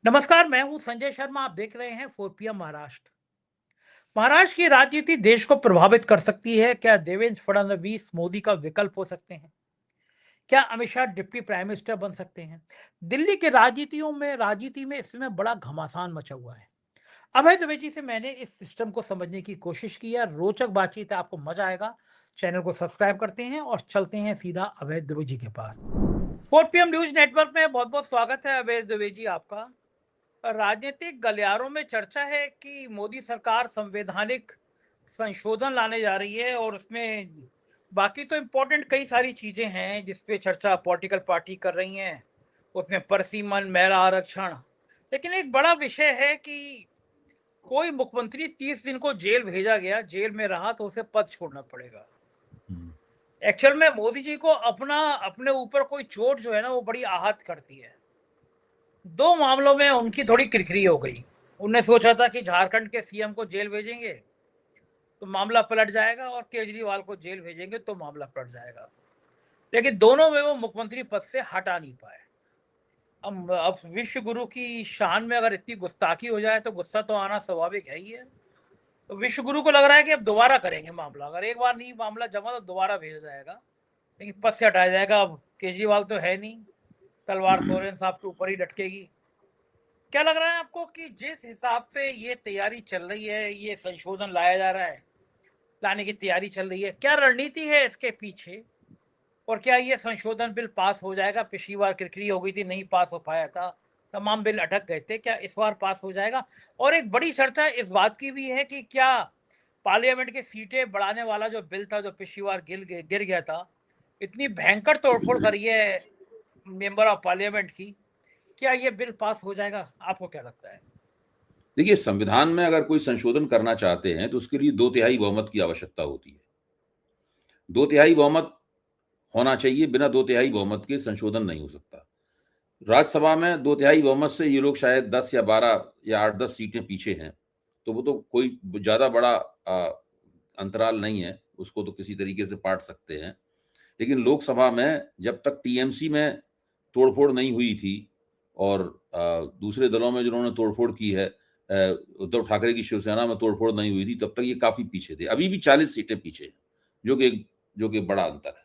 नमस्कार, मैं हूं संजय शर्मा। आप देख रहे हैं 4 PM महाराष्ट्र। महाराष्ट्र की राजनीति देश को प्रभावित कर सकती है। क्या देवेंद्र फडणवीस मोदी का विकल्प हो सकते हैं? क्या Amit Shah deputy prime minister बन सकते हैं? दिल्ली के राजनीति में इस समय बड़ा घमासान मचा हुआ है। अभय द्विवेदी से मैंने इस सिस्टम को समझने की कोशिश की है। रोचक बातचीत है, आपको मजा आएगा। चैनल को सब्सक्राइब करते हैं और चलते हैं सीधा अभय द्विवेदी के पास। 4 PM न्यूज नेटवर्क में बहुत बहुत स्वागत है अभय द्विवेदी आपका। राजनीतिक गलियारों में चर्चा है कि मोदी सरकार संवैधानिक संशोधन लाने जा रही है और उसमें बाकी तो इम्पोर्टेंट कई सारी चीजें हैं जिस पे चर्चा पॉलिटिकल पार्टी कर रही हैं। उसमें परसीमन, महिला आरक्षण, लेकिन एक बड़ा विषय है कि कोई मुख्यमंत्री 30 दिन को जेल भेजा गया, जेल में रहा तो उसे पद छोड़ना पड़ेगा। एक्चुअल में मोदी जी को अपने ऊपर कोई चोट जो है ना वो बड़ी आहत करती है। दो मामलों में उनकी थोड़ी किरकिरी हो गई। उनने सोचा था कि झारखंड के सीएम को जेल भेजेंगे तो मामला पलट जाएगा और केजरीवाल को जेल भेजेंगे तो मामला पलट जाएगा, लेकिन दोनों में वो मुख्यमंत्री पद से हटा नहीं पाए। अब विश्व गुरु की शान में अगर इतनी गुस्ताखी हो जाए तो गुस्सा तो आना स्वाभाविक है ही है। तो विश्व गुरु को लग रहा है कि अब दोबारा करेंगे मामला। अगर एक बार नहीं मामला जमा तो दोबारा भेजा जाएगा, लेकिन पद से हटाया जाएगा। अब केजरीवाल तो है नहीं, तलवार सोरेन साहब के ऊपर ही लटकेगी। क्या लग रहा है आपको कि जिस हिसाब से ये तैयारी चल रही है, ये संशोधन लाया जा रहा है, लाने की तैयारी चल रही है, क्या रणनीति है इसके पीछे? और क्या ये संशोधन बिल पास हो जाएगा? पिछली बार किरकिरी हो गई थी, नहीं पास हो पाया था, तमाम बिल अटक गए थे। क्या इस बार पास हो जाएगा? और एक बड़ी चर्चा इस बात की भी है कि क्या पार्लियामेंट की सीटें बढ़ाने वाला जो बिल था, जो पिछली बार गिर गया था, इतनी भयंकर तोड़फोड़ करी है मेंबर ऑफ पार्लियामेंट की, क्या ये बिल पास हो जाएगा? आपको क्या लगता है? देखिए, संविधान में अगर कोई संशोधन करना चाहते हैं तो उसके लिए 2/3 बहुमत की आवश्यकता होती है। 2/3 बहुमत होना चाहिए, बिना 2/3 बहुमत के संशोधन नहीं हो सकता। राज्यसभा में 2/3 बहुमत से ये लोग शायद 10 या 12 या 8-10 सीटें पीछे हैं, तो वो तो कोई ज़्यादा बड़ा अंतराल नहीं है, उसको तो किसी तरीके से पाट सकते हैं। लेकिन लोकसभा में जब तक टीएमसी में तोड़फोड़ नहीं हुई थी और दूसरे दलों में जिन्होंने तोड़फोड़ की है, उद्धव ठाकरे की शिवसेना में तोड़फोड़ नहीं हुई थी, तब तक ये काफ़ी पीछे थे। अभी भी 40 सीटें पीछे हैं, जो कि बड़ा अंतर है।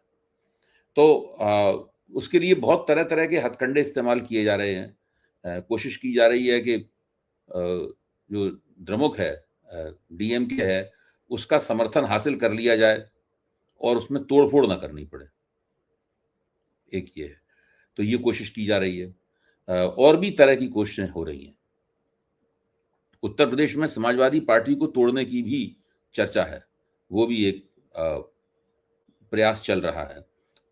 तो उसके लिए बहुत तरह-तरह के हथकंडे इस्तेमाल किए जा रहे हैं। कोशिश की जा रही है कि जो द्रमुक है, डीएमके है, उसका समर्थन हासिल कर लिया जाए और उसमें तोड़-फोड़ ना करनी पड़े। एक ये है, तो ये कोशिश की जा रही है। और भी तरह की कोशिशें हो रही हैं। उत्तर प्रदेश में समाजवादी पार्टी को तोड़ने की भी चर्चा है, वो भी एक प्रयास चल रहा है।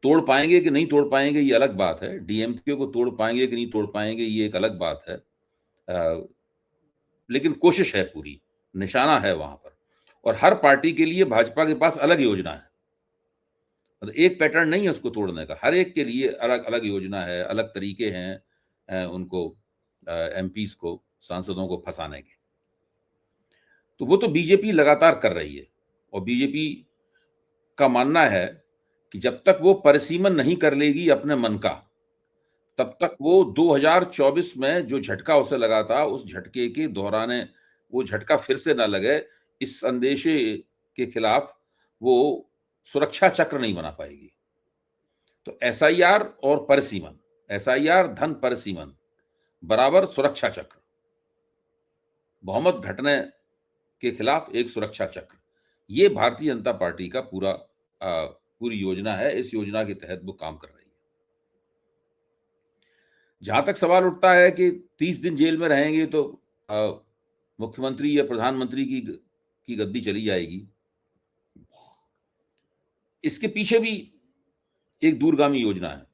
तोड़ पाएँगे कि नहीं तोड़ पाएँगे ये अलग बात है, डीएमके को तोड़ पाएँगे कि नहीं तोड़ पाएँगे ये एक अलग बात है। लेकिन कोशिश है पूरी, निशाना है वहाँ पर। और हर पार्टी के लिए भाजपा के पास अलग योजना है। मतलब एक पैटर्न नहीं है उसको तोड़ने का, हर एक के लिए अलग-अलग योजना है, अलग तरीके हैं उनको एमपीज़ को, सांसदों को फँसाने के। तो वो तो बीजेपी लगातार कर रही है और बीजेपी का मानना है कि जब तक वो परिसीमन नहीं कर लेगी अपने मन का, तब तक वो 2024 में जो झटका उसे लगा था, उस झटके के दोहराने, वो झटका फिर से ना लगे, इस अंदेशे के खिलाफ वो सुरक्षा चक्र नहीं बना पाएगी। तो एसआईआर और परिसीमन, एसआईआर धन परिसीमन बराबर सुरक्षा चक्र, बहुमत घटने के खिलाफ एक सुरक्षा चक्र, ये भारतीय जनता पार्टी का पूरी योजना है। इस योजना के तहत वो काम कर रही है। जहां तक सवाल उठता है कि 30 दिन जेल में रहेंगे तो मुख्यमंत्री या प्रधानमंत्री की गद्दी चली जाएगी, इसके पीछे भी एक दूरगामी योजना है।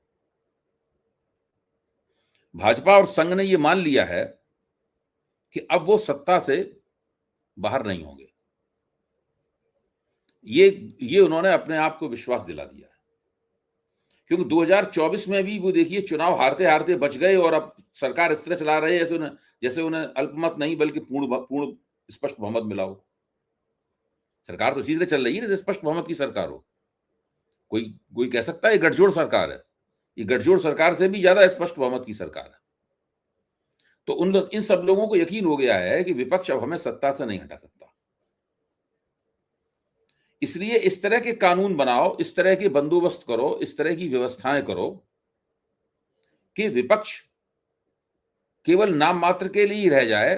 भाजपा और संघ ने ये मान लिया है कि अब वो सत्ता से बाहर नहीं होंगे। ये उन्होंने अपने आप को विश्वास दिला दिया है, क्योंकि 2024 में भी वो देखिए चुनाव हारते-हारते बच गए और अब सरकार इस तरह चला रहे हैं जैसे उन्हें अल्पमत नहीं बल्कि पूर्ण स्पष्ट बहुमत मिला हो। सरकार तो इसी तरह चल रही है जैसे स्पष्ट बहुमत की सरकार हो। कोई कह सकता है ये गठजोड़ सरकार है। ये गठजोड़ सरकार से भी ज्यादा स्पष्ट बहुमत की सरकार है। तो इन सब लोगों को यकीन हो गया है कि विपक्ष अब हमें सत्ता से नहीं हटा सकता। इसलिए इस तरह के कानून बनाओ, इस तरह के बंदोबस्त करो, इस तरह की व्यवस्थाएं करो कि विपक्ष केवल नाम मात्र के लिए ही रह जाए,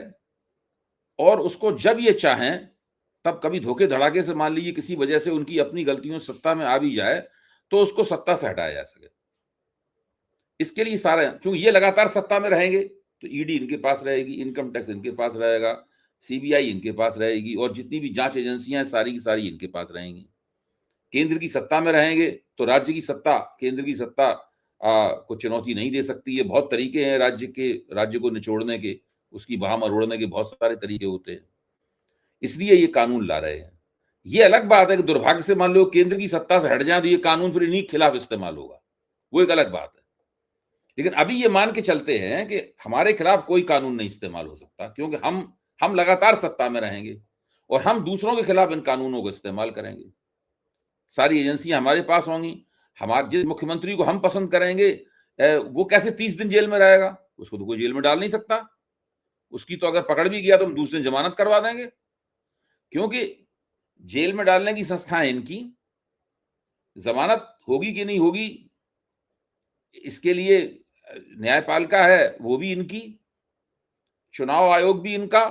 और उसको जब ये चाहें तब कभी धोखे धड़ाके से मान लीजिए किसी वजह से उनकी अपनी गलतियों से सत्ता में आ भी जाए तो उसको सत्ता से हटाया जा सके। इसके लिए सारे, चूंकि ये लगातार सत्ता में रहेंगे तो ईडी इनके पास रहेगी, इनकम टैक्स इनके पास रहेगा, सीबीआई इनके पास रहेगी, और जितनी भी जांच एजेंसियां हैं सारी की सारी इनके पास रहेंगी। केंद्र की सत्ता में रहेंगे तो राज्य की सत्ता, केंद्र की सत्ता को चुनौती नहीं दे सकती है। बहुत तरीके हैं राज्य को निचोड़ने के, उसकी बाह मरोड़ने के बहुत सारे तरीके होते हैं। इसलिए ये कानून ला रहे हैं। ये अलग बात है कि दुर्भाग्य से मान लो केंद्र की सत्ता से हट जाए तो ये कानून फिर इन्हीं के खिलाफ इस्तेमाल होगा, वो एक अलग बात है। लेकिन अभी ये मान के चलते हैं कि हमारे खिलाफ कोई कानून नहीं इस्तेमाल हो सकता, क्योंकि हम लगातार सत्ता में रहेंगे और हम दूसरों के खिलाफ इन कानूनों को इस्तेमाल करेंगे। सारी एजेंसियां हमारे पास होंगी। हमारे जिस मुख्यमंत्री को हम पसंद करेंगे वो कैसे 30 दिन जेल में रहेगा? उसको तो कोई जेल में डाल नहीं सकता। उसकी तो अगर पकड़ भी गया तो हम दूसरे दिन जमानत करवा देंगे, क्योंकि जेल में डालने की संस्थाएं इनकी, जमानत होगी कि नहीं होगी इसके लिए न्यायपालिका है वो भी इनकी, चुनाव आयोग भी इनका।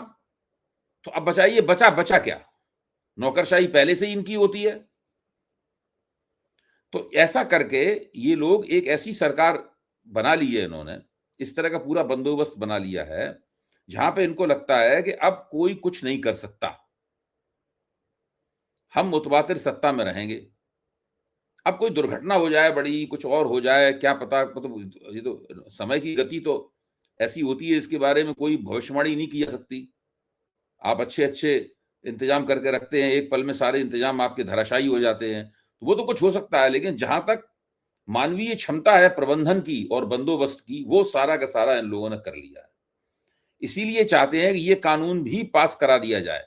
तो अब बचाइए, बचा क्या? नौकरशाही पहले से ही इनकी होती है। तो ऐसा करके ये लोग एक ऐसी सरकार बना ली है, इन्होंने इस तरह का पूरा बंदोबस्त बना लिया है जहां पे इनको लगता है कि अब कोई कुछ नहीं कर सकता, हम मुतवातिर सत्ता में रहेंगे। अब कोई दुर्घटना हो जाए बड़ी, कुछ और हो जाए, क्या पता, मतलब ये तो समय की गति तो ऐसी होती है, इसके बारे में कोई भविष्यवाणी नहीं की जा सकती। आप अच्छे अच्छे इंतजाम करके रखते हैं, एक पल में सारे इंतजाम आपके धराशायी हो जाते हैं, तो वो तो कुछ हो सकता है। लेकिन जहां तक मानवीय क्षमता है प्रबंधन की और बंदोबस्त की, वो सारा का सारा इन लोगों ने कर लिया है। इसीलिए चाहते हैं कि ये कानून भी पास करा दिया जाए,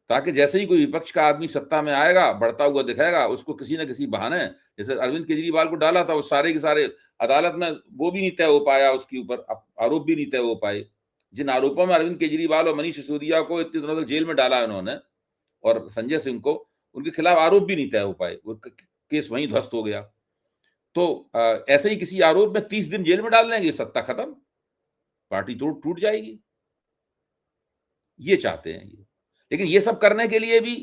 ताकि जैसे ही कोई विपक्ष का आदमी सत्ता में आएगा, बढ़ता हुआ दिखेगा, उसको किसी न किसी बहाने, जैसे अरविंद केजरीवाल को डाला था, वो सारे के सारे अदालत में वो भी नहीं तय हो पाया, उसके ऊपर आरोप भी नहीं तय हो पाए। जिन आरोपों में अरविंद केजरीवाल और मनीष सिसोदिया को इतने दिनों तक जेल में डाला उन्होंने, और संजय सिंह को, उनके खिलाफ आरोप भी नहीं तय हो पाए, वो केस वहीं ध्वस्त हो गया। तो ऐसे ही किसी आरोप में 30 दिन जेल में डाल देंगे, सत्ता खत्म, पार्टी टूट जाएगी। ये चाहते हैं ये। लेकिन ये सब करने के लिए भी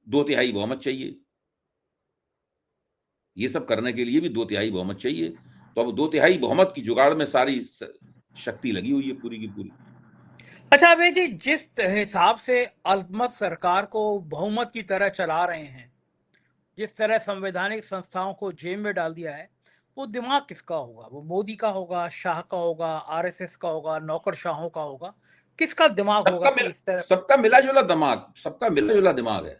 2/3 बहुमत चाहिए। ये सब करने के लिए भी 2/3 बहुमत चाहिए। तो अब 2/3 बहुमत की जुगाड़ में सारी शक्ति लगी हुई है पूरी की पूरी। अच्छा अभय जी, जिस हिसाब से अल्पमत सरकार को बहुमत की तरह चला रहे हैं, जिस तरह संवैधानिक संस्थाओं को जेल में डाल दिया है, वो दिमाग किसका होगा? वो मोदी का होगा, शाह का होगा, आरएसएस का होगा, नौकरशाहों का होगा? किसका दिमाग होगा कि इस तरह? सबका मिला जुला दिमाग है।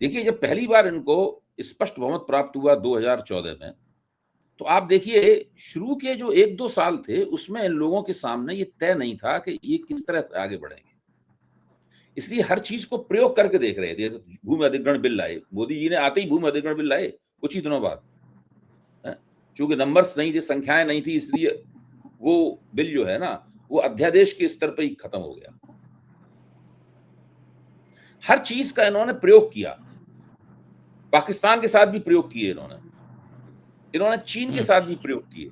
देखिए, जब पहली बार इनको स्पष्ट बहुमत प्राप्त हुआ 2014 में, तो आप देखिए शुरू के जो 1-2 साल थे उसमें इन लोगों के सामने ये तय नहीं था कि ये किस तरह से आगे बढ़ेंगे। इसलिए हर चीज को प्रयोग करके देख रहे थे। जैसे भूमि अधिग्रहण बिल लाए, मोदी जी ने आते ही भूमि अधिग्रहण बिल लाए कुछ ही दिनों बाद। चूंकि नंबर्स नहीं थे, संख्याएं नहीं थी, इसलिए वो बिल जो है ना, वो अध्यादेश के स्तर पर ही खत्म हो गया। हर चीज का इन्होंने प्रयोग किया। पाकिस्तान के साथ भी प्रयोग किए इन्होंने चीन के साथ भी प्रयोग किए।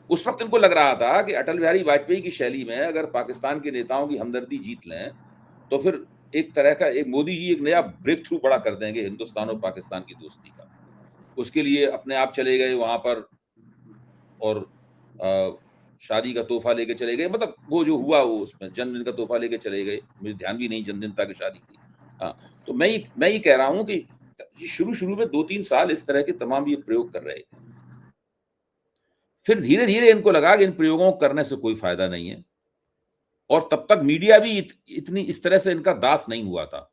उस वक्त इनको लग रहा था कि अटल बिहारी वाजपेयी की शैली में अगर पाकिस्तान के नेताओं की हमदर्दी जीत लें तो फिर एक तरह का मोदी जी एक नया ब्रेक थ्रू बड़ा कर देंगे हिंदुस्तान और पाकिस्तान की दोस्ती का। उसके लिए अपने आप चले गए वहां पर और शादी का तोहफा लेके चले गए। मतलब वो जो हुआ वो उसमें जन्मदिन का तोहफा लेके चले गए, मुझे ध्यान भी नहीं जन्मदिन था कि शादी थी। हाँ, तो मैं ये कह रहा हूं कि शुरू में 2-3 साल इस तरह के तमाम ये प्रयोग कर रहे थे। फिर धीरे धीरे इनको लगा कि इन प्रयोगों को करने से कोई फायदा नहीं है, और तब तक मीडिया भी इतनी इस तरह से इनका दास नहीं हुआ था।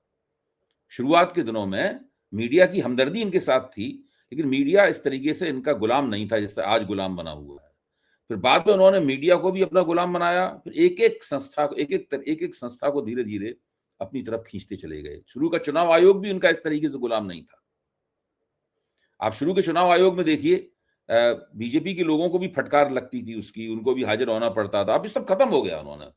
शुरुआत के दिनों में मीडिया की हमदर्दी इनके साथ थी, लेकिन मीडिया इस तरीके से इनका गुलाम नहीं था जैसे आज गुलाम बना हुआ है। फिर बाद में उन्होंने मीडिया को भी अपना गुलाम बनाया। फिर एक एक संस्था को धीरे धीरे अपनी तरफ खींचते चले गए। शुरू का चुनाव आयोग भी उनका इस तरीके से गुलाम नहीं था। आप शुरू के चुनाव आयोग में देखिए बीजेपी के लोगों को भी फटकार लगती थी उसकी, उनको भी हाजिर होना पड़ता था। अब ये सब खत्म हो गया उन्होंने।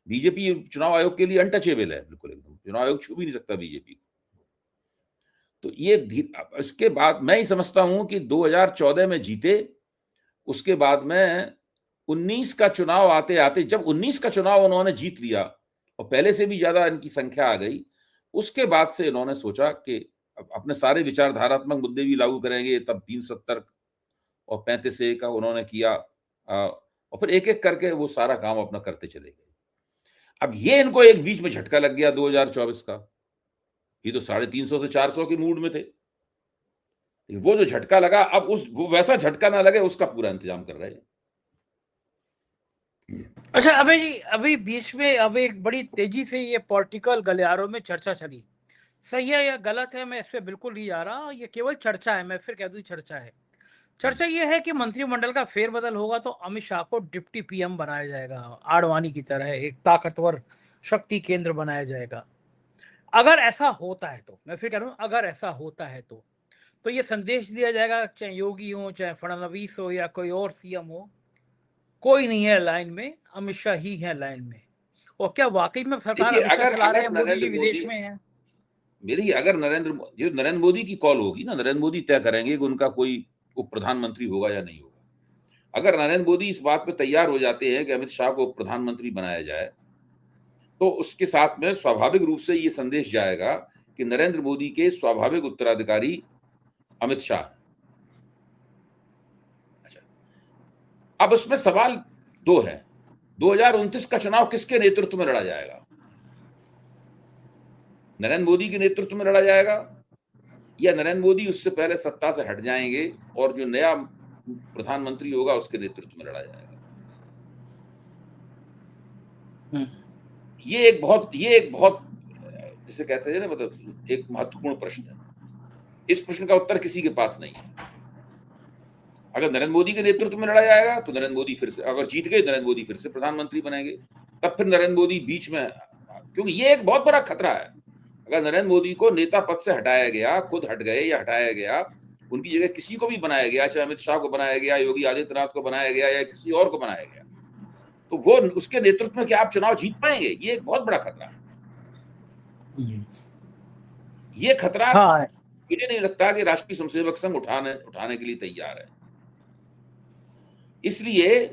बीजेपी चुनाव आयोग के लिए अनटचेबल है, बिल्कुल एकदम। चुनाव आयोग छू भी नहीं सकता बीजेपी। तो ये इसके बाद मैं ही समझता हूं कि 2014 में जीते, उसके बाद में 19 का चुनाव आते आते, जब 19 का चुनाव उन्होंने जीत लिया और पहले से भी ज्यादा इनकी संख्या आ गई, उसके बाद से इन्होंने सोचा कि अपने सारे विचारधारात्मक मुद्दे भी लागू करेंगे। तब 370 और 35A का उन्होंने किया, और फिर एक एक करके वो सारा काम अपना करते चले गए। अब ये इनको एक बीच में झटका लग गया 2024 का। ये तो 350 से 400 के मूड में थे, वो जो झटका लगा, अब वो वैसा झटका ना लगे उसका पूरा इंतजाम कर रहे हैं। अच्छा अभय जी, अभी बीच में अब एक बड़ी तेजी से ये पॉलिटिकल गलियारों में चर्चा चली, सही है या गलत है मैं इस पे बिल्कुल नहीं जा रहा, ये केवल चर्चा है, मैं फिर कह दूं चर्चा है। चर्चा ये है कि मंत्रिमंडल का फेरबदल होगा तो अमित शाह को डिप्टी पीएम बनाया जाएगा, आडवाणी की तरह एक ताकतवर शक्ति केंद्र बनाया जाएगा। अगर ऐसा होता है तो मैं फिर कह रहा हूं, अगर ऐसा होता है तो ये संदेश दिया जाएगा, चाहे योगी हो, चाहे फडणवीस हो, या कोई और सीएम हो, कोई नहीं है लाइन में, अमित शाह ही है लाइन में। और क्या वाकई में सरकार देखिए, अमित शाह अगर चला रहे अगर हैं, मोदी नरेंद्र जी मोदी, विदेश में हैं? मेरी अगर नरेंद्र मोदी की कॉल होगी ना, नरेंद्र मोदी तय करेंगे कि उनका कोई उप प्रधानमंत्री होगा या नहीं होगा। अगर नरेंद्र मोदी इस बात पे तैयार हो जाते हैं कि अमित शाह को उप प्रधानमंत्री बनाया जाए, तो उसके साथ में स्वाभाविक रूप से ये संदेश जाएगा कि नरेंद्र मोदी के स्वाभाविक उत्तराधिकारी अमित शाह हैं। अच्छा, अब उसमें सवाल दो है। 2029 का चुनाव किसके नेतृत्व में लड़ा जाएगा? नरेंद्र मोदी के नेतृत्व में लड़ा जाएगा, या नरेंद्र मोदी उससे पहले सत्ता से हट जाएंगे और जो नया प्रधानमंत्री होगा उसके नेतृत्व में लड़ा जाएगा? ये एक बहुत जिसे कहते हैं ना, मतलब एक महत्वपूर्ण प्रश्न है। इस प्रश्न का उत्तर किसी के पास नहीं है। अगर नरेंद्र मोदी के नेतृत्व में लड़ा जाएगा तो नरेंद्र मोदी फिर से, अगर जीत गए, नरेंद्र मोदी फिर से प्रधानमंत्री बनेंगे। तब फिर नरेंद्र मोदी बीच में, क्योंकि ये एक बहुत बड़ा खतरा है। अगर नरेंद्र मोदी को नेता पद से हटाया गया, खुद हट गए या हटाया गया, उनकी जगह किसी को भी बनाया गया, चाहे अमित शाह को बनाया गया, योगी आदित्यनाथ को बनाया गया, या किसी और को बनाया गया, तो वो उसके नेतृत्व में क्या आप चुनाव जीत पाएंगे? ये एक बहुत बड़ा खतरा है। ये खतरा हाँ, मुझे नहीं लगता कि राष्ट्रीय स्वयंसेवक संघ उठाने के लिए तैयार है। इसलिए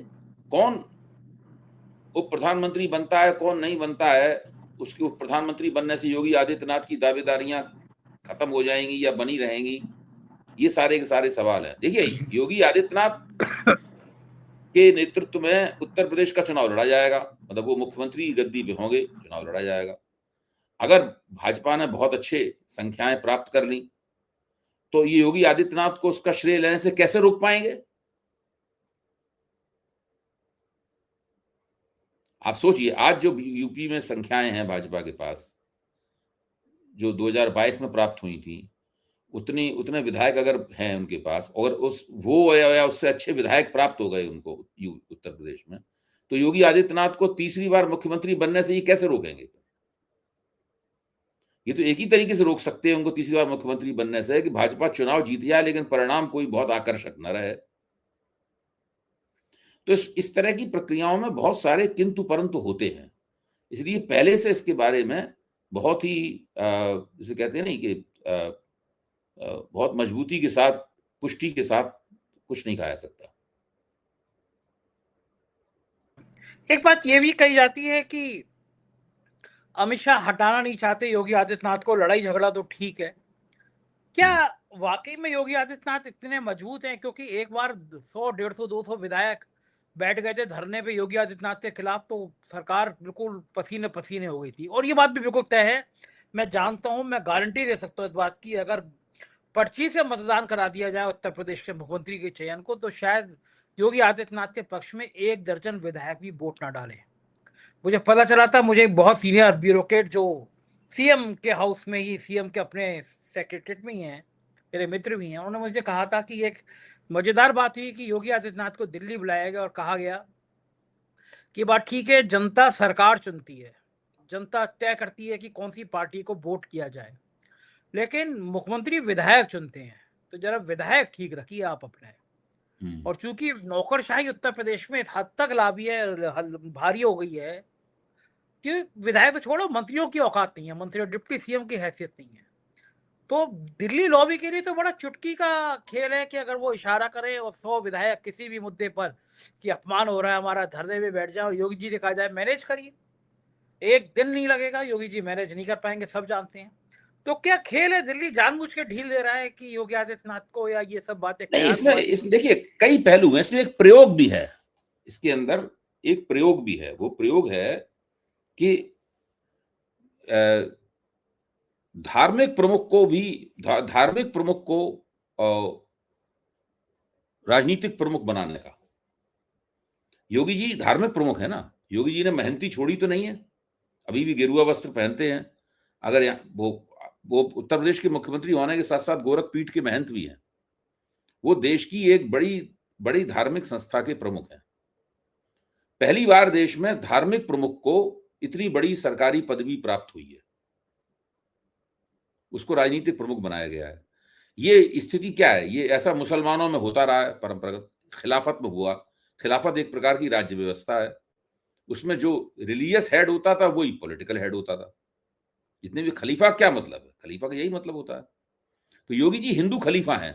कौन उप प्रधानमंत्री बनता है, कौन नहीं बनता है, उसके उप प्रधानमंत्री बनने से योगी आदित्यनाथ की दावेदारियां खत्म हो जाएंगी या बनी रहेंगी, ये सारे के सारे सवाल हैं। देखिए, योगी आदित्यनाथ के नेतृत्व में उत्तर प्रदेश का चुनाव लड़ा जाएगा, मतलब वो मुख्यमंत्री की गद्दी पे होंगे, चुनाव लड़ा जाएगा। अगर भाजपा ने बहुत अच्छे संख्याएं प्राप्त कर ली तो ये योगी आदित्यनाथ को उसका श्रेय लेने से कैसे रोक पाएंगे? आप सोचिए, आज जो यूपी में संख्याएं हैं भाजपा के पास, जो 2022 में प्राप्त हुई थी, उतने विधायक अगर हैं उनके पास, और वो या उससे अच्छे विधायक प्राप्त हो गए उनको उत्तर प्रदेश में, तो योगी आदित्यनाथ को तीसरी बार मुख्यमंत्री बनने से ये कैसे रोकेंगे? ये तो एक ही तरीके से रोक सकते हैं उनको तीसरी बार मुख्यमंत्री बनने से, कि भाजपा चुनाव जीत जाए लेकिन परिणाम कोई बहुत आकर्षक न रहे। तो इस तरह की प्रक्रियाओं में बहुत सारे किंतु परंतु होते हैं। इसलिए पहले से इसके बारे में बहुत ही जिसे कहते हैं ना कि बहुत मजबूती के साथ, पुष्टि के साथ कुछ नहीं कहा सकता। एक बात ये भी कही जाती है कि अमित शाह हटाना नहीं चाहते योगी आदित्यनाथ को, लड़ाई झगड़ा तो ठीक है, क्या वाकई में योगी आदित्यनाथ इतने मजबूत हैं? क्योंकि एक बार 100, 150, 200 विधायक बैठ गए थे धरने पे योगी आदित्यनाथ के खिलाफ, तो सरकार बिल्कुल पसीने पसीने हो गई थी। और ये बात भी बिल्कुल तय है, मैं जानता हूं, मैं गारंटी दे सकता हूं इस बात की, अगर पर्ची से मतदान करा दिया जाए उत्तर प्रदेश के मुख्यमंत्री के चयन को, तो शायद योगी आदित्यनाथ के पक्ष में 1 दर्जन विधायक भी वोट ना डाले। मुझे पता चला था, मुझे एक बहुत सीनियर ब्यूरोक्रेट जो सीएम के हाउस में ही, सीएम के अपने सेक्रेटरीट में ही हैं, मेरे मित्र भी हैं, उन्होंने मुझे कहा था कि एक मजेदार बात हुई कि योगी आदित्यनाथ को दिल्ली बुलाया गया और कहा गया कि बात ठीक है, जनता सरकार चुनती है, जनता तय करती है कि कौन सी पार्टी को वोट किया जाए, लेकिन मुख्यमंत्री विधायक चुनते हैं, तो जरा विधायक ठीक रखिए आप अपने। और चूंकि नौकरशाही उत्तर प्रदेश में इस हद तक लाभी है, भारी हो गई है कि विधायक तो छोड़ो, मंत्रियों की औकात नहीं है, मंत्री और डिप्टी सीएम की हैसियत नहीं है। तो दिल्ली लॉबी के लिए तो बड़ा चुटकी का खेल है कि अगर वो इशारा करें और 100 विधायक किसी भी मुद्दे पर कि अपमान हो रहा है हमारा, धरने में बैठ जाए और योगी जी ने कहा जाए मैनेज करिए, एक दिन नहीं लगेगा, योगी जी मैनेज नहीं कर पाएंगे, सब जानते हैं। तो क्या खेल है, दिल्ली जानबूझ के ढील दे रहा है कि योगी आदित्यनाथ को, या ये सब बातें नहीं, ख्यालबाजी? देखिए कई पहलू हैं, इसमें एक प्रयोग भी है, इसके अंदर एक प्रयोग भी है। वो प्रयोग है कि धार्मिक प्रमुख को राजनीतिक प्रमुख बनाने का। योगी जी धार्मिक प्रमुख है ना, योगी जी ने मेहनती छोड़ी तो नहीं है, अभी भी गेरुआ वस्त्र पहनते हैं। अगर वो उत्तर प्रदेश के मुख्यमंत्री होने के साथ साथ गोरख पीठ के महंत भी हैं। वो देश की एक बड़ी धार्मिक संस्था के प्रमुख हैं। पहली बार देश में धार्मिक प्रमुख को इतनी बड़ी सरकारी पदवी प्राप्त हुई है, उसको राजनीतिक प्रमुख बनाया गया है। ये स्थिति क्या है? ये ऐसा मुसलमानों में होता रहा है परंपरागत, खिलाफत में हुआ। खिलाफत एक प्रकार की राज्य व्यवस्था है, उसमें जो रिलीजियस हेड होता था वही पॉलिटिकल हेड होता था। जितने भी खलीफा, क्या मतलब है? खलीफा का यही मतलब होता है। तो योगी जी हिंदू खलीफा हैं,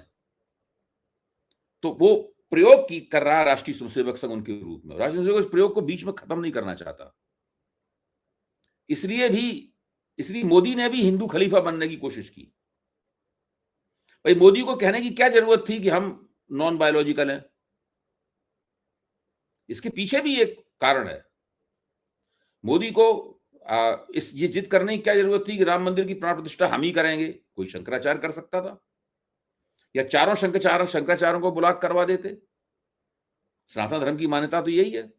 तो वो प्रयोग कर रहा है राष्ट्रीय स्वयंसेवक संघ उनके रूप में। राष्ट्रीय स्वयंसेवक इस प्रयोग को बीच में खत्म नहीं करना चाहता, इसलिए मोदी ने भी हिंदू खलीफा बनने की कोशिश की। भाई, मोदी को कहने की क्या जरूरत थी कि हम नॉन बायोलॉजिकल हैं? इसके पीछे भी एक कारण है। मोदी को ये जिद करने की क्या जरूरत थी कि राम मंदिर की प्राण प्रतिष्ठा हम ही करेंगे? कोई शंकराचार्य कर सकता था, या चारों शंकराचार्यों को बुला करवा देते। सनातन धर्म की मान्यता तो यही है।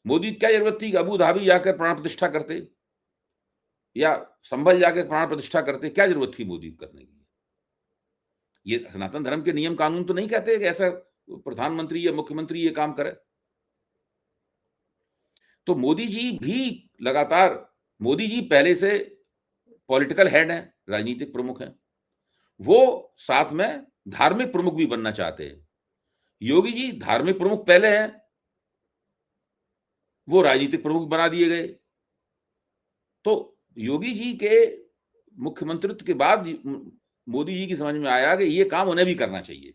मोदी की क्या जरूरत थी कि अबू धाबी जाकर प्राण प्रतिष्ठा करते, या संभल जाकर प्राण प्रतिष्ठा करते? क्या जरूरत थी मोदी को करने की? ये सनातन धर्म के नियम कानून तो नहीं कहते कि ऐसा प्रधानमंत्री या मुख्यमंत्री ये काम करे। तो मोदी जी पहले से पॉलिटिकल हेड हैं, राजनीतिक प्रमुख हैं। वो साथ में धार्मिक प्रमुख भी बनना चाहते हैं। योगी जी धार्मिक प्रमुख पहले हैं, वो राजनीतिक प्रमुख बना दिए गए। तो योगी जी के मुख्यमंत्रित्व के बाद मोदी जी की समझ में आया कि ये काम उन्हें भी करना चाहिए।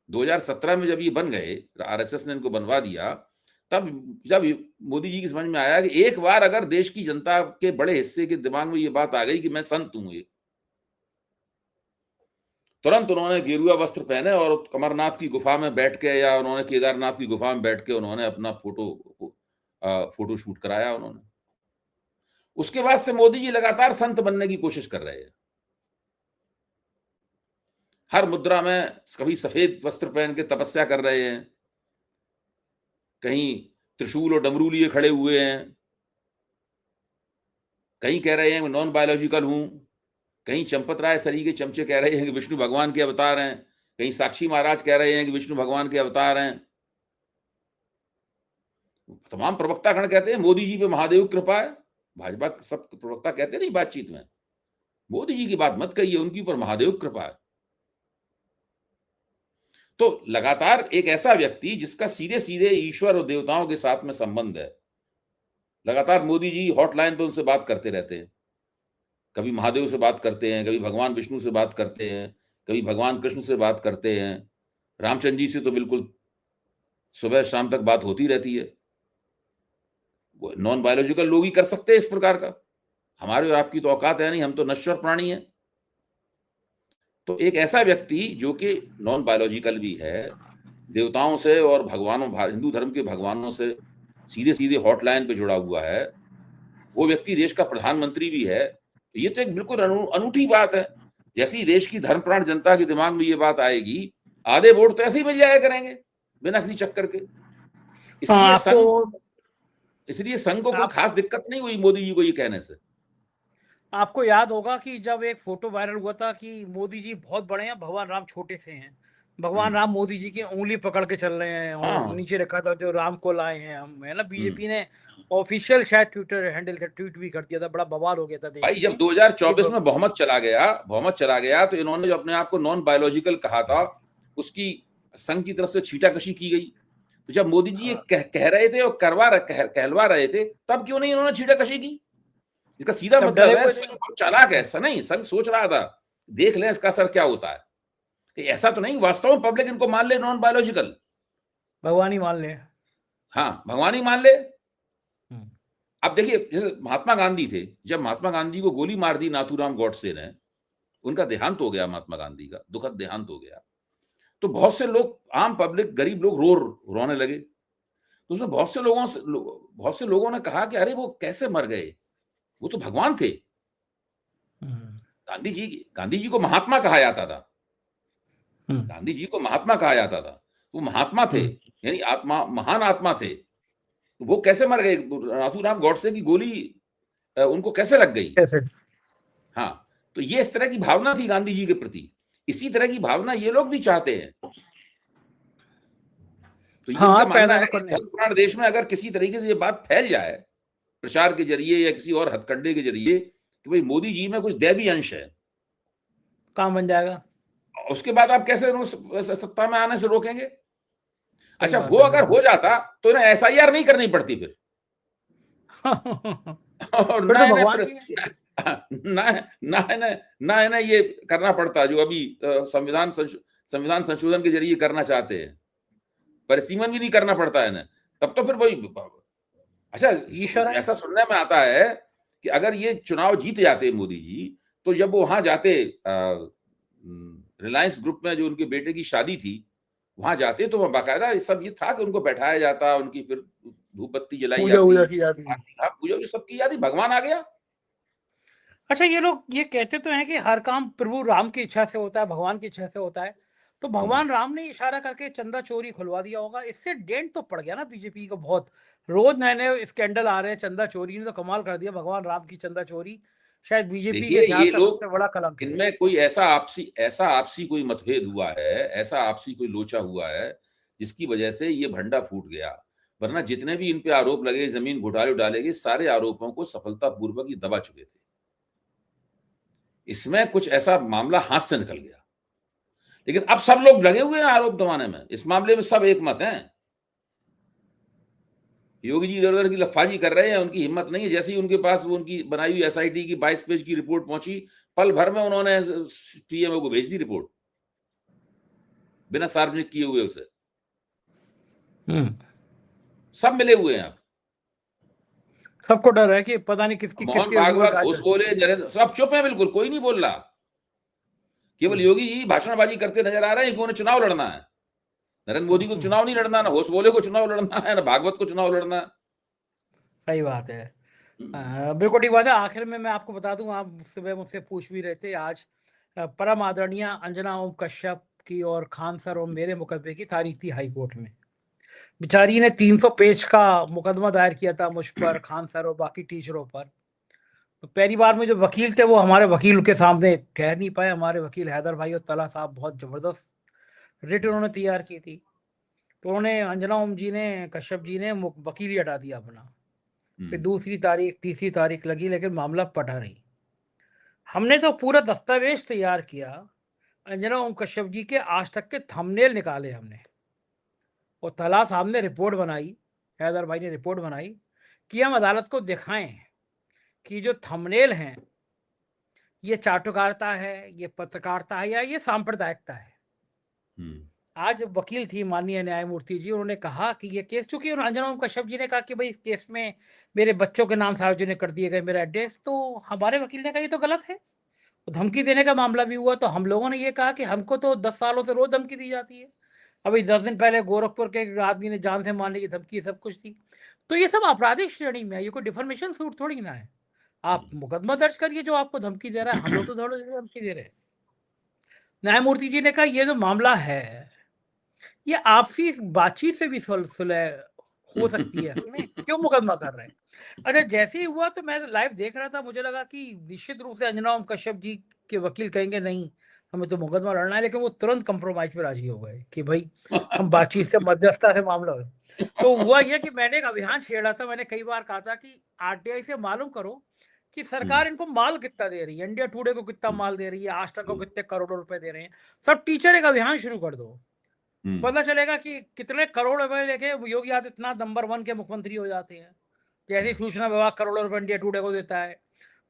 2017 में जब ये बन गए, आरएसएस ने इनको बनवा दिया, तब जब मोदी जी की समझ में आया कि एक बार अगर देश की जनता के बड़े हिस्से के दिमाग में ये बात आ गई कि मैं संत हूं, ये तुरंत उन्होंने गेरुआ वस्त्र पहने और कमरनाथ की गुफा में बैठ के, या उन्होंने केदारनाथ की गुफा में बैठ के उन्होंने अपना फोटो शूट कराया उन्होंने। उसके बाद से मोदी जी लगातार संत बनने की कोशिश कर रहे हैं। हर मुद्रा में कभी सफेद वस्त्र पहन के तपस्या कर रहे हैं, कहीं त्रिशूल और डमरू लिए खड़े हुए हैं, कहीं कह रहे हैं मैं नॉन बायोलॉजिकल हूं, कहीं चंपत राय सरी के चमचे कह रहे हैं कि विष्णु भगवान के अवतार हैं, कहीं साक्षी महाराज कह रहे हैं कि विष्णु भगवान के अवतार हैं। तमाम प्रवक्ता गण कहते हैं मोदी जी पे महादेव कृपा है। भाजपा सब प्रवक्ता कहते नहीं बातचीत में, मोदी जी की बात मत कहिए, उनके ऊपर महादेव कृपा है। तो लगातार एक ऐसा व्यक्ति जिसका सीधे सीधे ईश्वर और देवताओं के साथ में संबंध है, लगातार मोदी जी हॉटलाइन पे उनसे बात करते रहते हैं। कभी महादेव से बात करते हैं, कभी भगवान विष्णु से बात करते हैं, कभी भगवान कृष्ण से बात करते हैं, रामचंद्र जी से तो बिल्कुल सुबह शाम तक बात होती रहती है। वो नॉन बायोलॉजिकल लोग ही कर सकते हैं इस प्रकार का, हमारे और आपकी तो औकात है नहीं, हम तो नश्वर प्राणी हैं। तो एक ऐसा व्यक्ति जो कि नॉन बायोलॉजिकल भी है, देवताओं से और भगवानों, हिंदू धर्म के भगवानों से सीधे सीधे हॉटलाइन पे जुड़ा हुआ है, वो व्यक्ति देश का प्रधानमंत्री भी है। ये तो एक बिल्कुल अनूठी बात है। जैसी देश की धर्मप्राण जनता के दिमाग में ये बात आएगी, आधे वोट तो ऐसे ही मिल जाया करेंगे बिना किसी चक्कर के। इसलिए संघ को कोई खास दिक्कत नहीं हुई मोदी जी को ये कहने से। आपको याद होगा कि जब एक फोटो वायरल हुआ था कि मोदी जी बहुत बड़े हैं, भगवान राम छोटे से हैं, भगवान राम मोदी जी की उंगली पकड़ के चल रहे हैं, और नीचे लिखा था जो राम को लाए हैं हम, है ना। बीजेपी ने ऑफिशियल शायद ट्विटर हैंडल से ट्वीट भी कर दिया था, बड़ा बवाल हो गया था देश भाई। जब 2024 में बहुमत चला गया तो इन्होंने जो अपने आप को नॉन बायोलॉजिकल कहा था, उसकी संघ की तरफ से छीटाकशी की गई। तो जब मोदी जी ये कह रहे थे और कहलवा रहे थे, तब क्यों नहीं उन्होंने छीटाकशी की? इसका सीधा मतलब है संघ बहुत चालाक है। ऐसा नहीं, संघ सोच रहा था देख लें इसका असर क्या होता है। ऐसा तो नहीं वास्तव में पब्लिक इनको मान ले नॉन बायोलॉजिकल, भगवान ही मान ले। हाँ, भगवान ही मान ले। अब देखिए, जैसे महात्मा गांधी थे, जब महात्मा गांधी को गोली मार दी नाथूराम गॉडसे ने, उनका देहांत हो गया, महात्मा गांधी का दुखद देहांत हो गया, तो बहुत से लोग, आम पब्लिक, गरीब लोग रोने लगे। तो उसमें बहुत से लोगों ने कहा कि अरे वो कैसे मर गए, वो तो भगवान थे। गांधी जी को महात्मा कहा जाता था, गांधी जी को महात्मा कहा जाता था, वो महात्मा थे, यानी आत्मा, महान आत्मा थे। तो वो कैसे मर गए? नाथूराम गॉडसे की गोली उनको कैसे लग गई? हाँ, तो ये इस तरह की भावना थी गांधी जी के प्रति। इसी तरह की भावना ये लोग भी चाहते हैं। तो ये इनका मानना है कि धर्म पुराण देश में अगर किसी तरीके से ये बात फैल जाए, प्रचार के जरिए या किसी और हथकंडे के जरिए, कि भाई मोदी जी में कुछ दैवी अंश है, काम बन जाएगा। उसके बाद आप कैसे सत्ता में आने से रोकेंगे? अच्छा, वो अगर हो जाता तो इन्हें SIR नहीं करनी पड़ती फिर। और ना इन्हें ये करना पड़ता जो अभी संविधान संशोधन के जरिए करना चाहते हैं, परिसीमन भी नहीं करना पड़ता है इन्हें। तब तो फिर वही। अच्छा, ऐसा सुनने में आता है कि अगर ये चुनाव जीत जाते मोदी जी, तो जब वो वहां जाते, रिलायंस ग्रुप में जो उनके बेटे की शादी थी, वहां जाते तो बाकायदा सब ये था कि उनको बैठाया जाता, उनकी फिर धूप बत्ती जलाई जाती, पूजा सब की जाती, भगवान आ गया। अच्छा, ये लोग ये कहते तो हैं कि हर काम प्रभु राम की इच्छा से होता है, भगवान की इच्छा से होता है। तो भगवान राम ने इशारा करके चंदा चोरी खुलवा दिया होगा, इससे डेंट तो पड़ गया ना बीजेपी को बहुत। रोज नए नए स्कैंडल आ रहे हैं, चंदा चोरी ने तो कमाल कर दिया, भगवान राम की चंदा चोरी शायद बीजेपी के इतिहास का सबसे बड़ा कलंक है। इनमें कोई ऐसा आपसी कोई मतभेद हुआ है, ऐसा आपसी कोई लोचा हुआ है जिसकी वजह से ये भंडा फूट गया। वरना जितने भी इन पे आरोप लगे, जमीन घोटाले डाले गए, सारे आरोपों को सफलतापूर्वक ये दबा चुके थे। इसमें कुछ ऐसा मामला हाथ से निकल गया, लेकिन अब सब लोग लगे हुए हैं आरोप दबाने में। इस मामले में सब एक मत हैं। योगी जी इधर उधर की लफाजी कर रहे हैं, उनकी हिम्मत नहीं है। जैसे ही उनके पास वो उनकी बनाई हुई SIT की 22 पेज की रिपोर्ट पहुंची, पल भर में उन्होंने PMO को भेज दी रिपोर्ट, बिना सार्वजनिक किए हुए उसे। सब मिले हुए हैं। सबको डर है कि पता नहीं किसकी मोहन भागवत, घोष बोले, नरेंद्र, सब चुप है, बिल्कुल कोई नहीं बोल रहा। केवल योगी जी भाषणबाजी करते नजर आ रहे हैं कि उन्हें चुनाव लड़ना है। नरेंद्र मोदी को चुनाव नहीं लड़ना, ना घोष बोले को चुनाव लड़ना है, ना भागवत को चुनाव लड़ना है। सही बात है, बिल्कुल ठीक बात है। आखिर में मैं आपको बता दूं, आप सुबह मुझसे पूछ भी रहे थे, आज परम आदरणीय अंजना ओम कश्यप की और खान सर और मेरे मुकदमे की तारीख थी हाई कोर्ट में। बेचारी ने 300 पेज का मुकदमा दायर किया था मुझ पर, खान सर और बाकी टीचरों पर। तो पहली बार में जो वकील थे वो हमारे वकील के सामने ठहर नहीं पाए। हमारे वकील हैदर भाई और तला साहब बहुत जबरदस्त रिट उन्होंने तैयार की थी। तो उन्होंने, अंजना ओम जी ने, कश्यप जी ने वकील ही हटा दिया अपना। फिर दूसरी तारीख, तीसरी तारीख लगी, लेकिन मामला पटा नहीं। हमने तो पूरा दस्तावेज तैयार किया, अंजना ओम कश्यप जी के आज तक के थंबनेल निकाले हमने, और तला साहब ने रिपोर्ट बनाई, हैदर भाई ने रिपोर्ट बनाई कि हम अदालत को दिखाएं कि जो थंबनेल हैं ये चाटुकारिता है, ये पत्रकारिता है, या ये सांप्रदायिकता है। आज वकील थी माननीय न्यायमूर्ति जी, उन्होंने कहा कि ये केस, चूंकि अंजना ओम कश्यप जी ने कहा कि भाई इस केस में मेरे बच्चों के नाम सार्वजनिक कर दिए गए, मेरा एड्रेस, तो हमारे वकील ने कहा ये तो गलत है। तो धमकी देने का मामला भी हुआ, तो हम लोगों ने ये कहा कि हमको तो 10 सालों से रोज धमकी दी जाती है। अभी 10 दिन पहले गोरखपुर के आदमी ने जान से मारने की धमकी, सब कुछ थी। तो ये सब आपराधिक श्रेणी में है, ये कोई डिफॉर्मेशन सूट थोड़ी ना है। आप मुकदमा दर्ज करिए जो आपको धमकी दे रहा है, हम लोग तो थोड़ा धमकी दे रहे हैं। न्यायमूर्ति जी ने कहा ये जो मामला है ये आपसी बातचीत से भी सुलह हो सकती है, क्यों मुकदमा कर रहे हैं। अच्छा, जैसे ही हुआ तो मैं लाइव देख रहा था, मुझे लगा कि निश्चित रूप से अंजना ओम कश्यप जी के वकील कहेंगे नहीं हमें तो मुकदमा लड़ना है, लेकिन वो तुरंत कंप्रोमाइज पे राजी हो गए कि भाई हम बातचीत से, मध्यस्थता से मामला हो। तो हुआ यह कि मैंने एक अभियान छेड़ा था, मैंने कई बार कहा था कि RTI से मालूम करो कि सरकार इनको माल कितना दे रही है, इंडिया टुडे को कितना माल दे रही है, आज तक को कितने करोड़ों रुपए दे रहे हैं, सब टीचर एक अभियान शुरू कर दो। पता चलेगा कि कितने करोड़ रुपए लेके योगी आदित्यनाथ नंबर 1 के मुख्यमंत्री हो जाते हैं। जैसे ही सूचना विभाग करोड़ों रुपए इंडिया टुडे को देता है,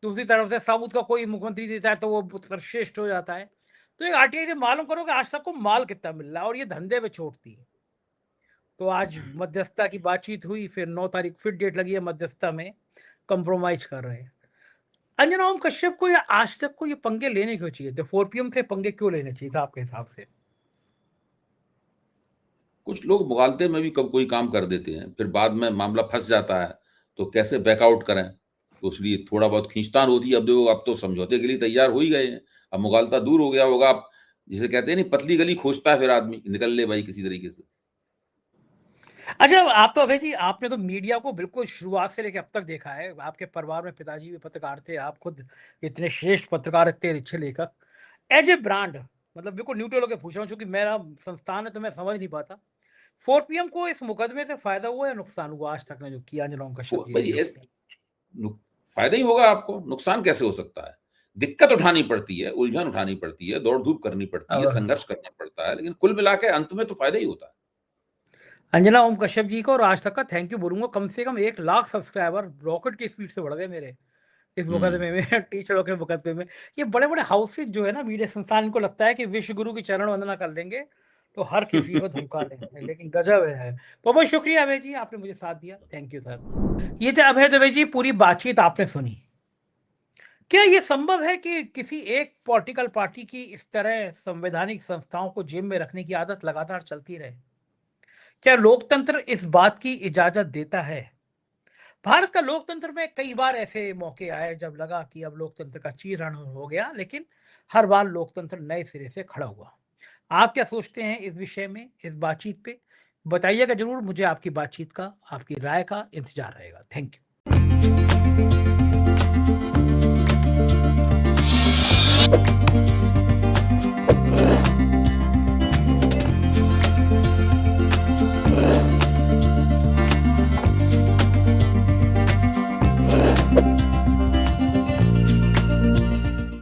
दूसरी तरफ से साउथ का कोई मुख्यमंत्री देता है तो वो सर्वश्रेष्ठ हो जाता है। तो एक आरटीआई से मालूम करो कि आज तक को माल कितना मिल रहा है और ये धंधे पे छोड़ती है। तो आज मध्यस्थता की बातचीत हुई, फिर 9 तारीख फिर डेट लगी है मध्यस्थता में, कंप्रोमाइज कर रहे हैं। अंजना ओम कश्यप को या आज तक को ये पंगे लेने क्यों चाहिए थे? 4 पीएम से पंगे क्यों लेने चाहिए था आपके हिसाब से? कुछ लोग मुगालते में भी कब कोई काम कर देते हैं, फिर बाद में मामला फंस जाता है, तो कैसे बैकआउट करें, तो इसलिए थोड़ा बहुत खींचतान होती है। अब देखो, अब तो समझौते के लिए तैयार हो ही गए हैं, अब मुगालता दूर हो गया होगा। अब जिसे कहते हैं नहीं, पतली गली खोजता है फिर आदमी, निकल ले भाई किसी तरीके से। अच्छा, आप तो अभय जी, आपने तो मीडिया को बिल्कुल शुरुआत से लेकर अब तक देखा है। आपके परिवार में पिताजी भी पत्रकार थे, आप खुद इतने श्रेष्ठ पत्रकार, इतने अच्छे लेखक। एज ए ब्रांड, मतलब बिल्कुल न्यूट्रल होकर पूछ रहा हूँ, क्योंकि मेरा संस्थान है तो मैं समझ नहीं पाता। 4 पीएम को इस मुकदमे से फायदा हुआ या नुकसान हुआ आज तक ने जो किया अंजना ओम कश्यप जी ने भाई जो ऐसे किया? फायदा ही होगा आपको, नुकसान कैसे हो सकता है? दिक्कत उठानी पड़ती है, उलझन उठानी पड़ती है, दौड़ धूप करनी पड़ती है, संघर्ष करना पड़ता है, लेकिन कुल मिला के अंत में तो फायदा ही होता है। अंजना ओम कश्यप जी को और आज तक का थैंक यू बोलूंगा। कम से कम 1 लाख सब्सक्राइबर रॉकेट की स्पीड से बढ़ गए मेरे इस मुकदमे में, टीचरों के मुकदमे में। ये बड़े बड़े हाउसेज जो है ना मीडिया संस्थान, इनको लगता है कि विश्व गुरु की चरण वंदना कर लेंगे तो हर किसी को धमका देंगे, लेकिन गजब है। बहुत बहुत शुक्रिया अभय जी, आपने मुझे साथ दिया। Thank you sir. ये थे अभय दुबे जी। पूरी बातचीत आपने सुनी। क्या ये संभव है कि किसी एक पॉलिटिकल पार्टी की इस तरह संवैधानिक संस्थाओं को जेब में रखने की आदत लगातार चलती रहे? क्या लोकतंत्र इस बात की इजाजत देता है? भारत का लोकतंत्र में कई बार ऐसे मौके आए जब लगा कि अब लोकतंत्र का चीरहरण हो गया, लेकिन हर बार लोकतंत्र नए सिरे से खड़ा हुआ। आप क्या सोचते हैं इस विषय में, इस बातचीत पे? बताइएगा जरूर। मुझे आपकी बातचीत का, आपकी राय का इंतजार रहेगा। Thank you.